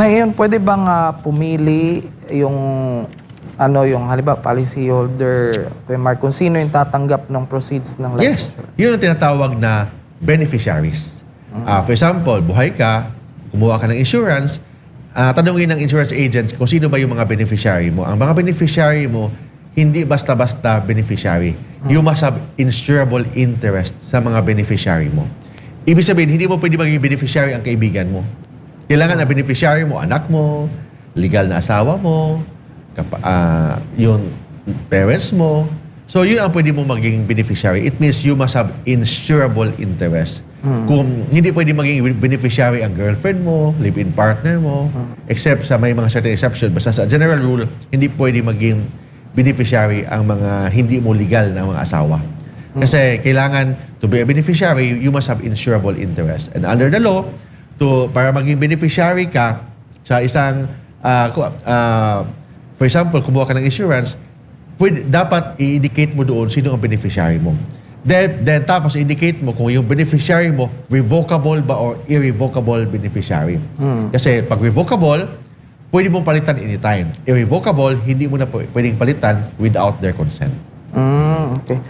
Ngayon, pwede bang pumili yung yung halimbawa policy holder, Kuya Mark, kung sino yung tatanggap ng proceeds ng life Yes, insurance? yun ang tinatawag na beneficiaries. For example, buhay ka, kumuha ka ng insurance, tanungin ng insurance agent kung sino ba yung mga beneficiary mo. Ang mga beneficiary mo, hindi basta-basta beneficiary. You must have insurable interest sa mga beneficiary mo. Ibig sabihin, hindi mo pwede maging beneficiary ang kaibigan mo. Kailangan na beneficiary mo, anak mo, legal na asawa mo, yung parents mo. So, yun ang pwede mo maging beneficiary. It means you must have insurable interest. Kung hindi pwede maging beneficiary ang girlfriend mo, live-in partner mo, except sa may mga certain exception, basta sa general rule, hindi pwede maging beneficiary ang mga hindi mo legal na mga asawa. Kasi kailangan to be a beneficiary, you must have insurable interest. And under the law, para maging beneficiary ka sa isang, for example, kumuha ka ng insurance, dapat i-indicate mo doon sino ang beneficiary mo. Then tapos indicate mo kung yung beneficiary mo, revocable ba or irrevocable beneficiary. Kasi pag revocable, pwede mong palitan anytime. Irrevocable, hindi mo na pwedeng palitan without their consent. Okay.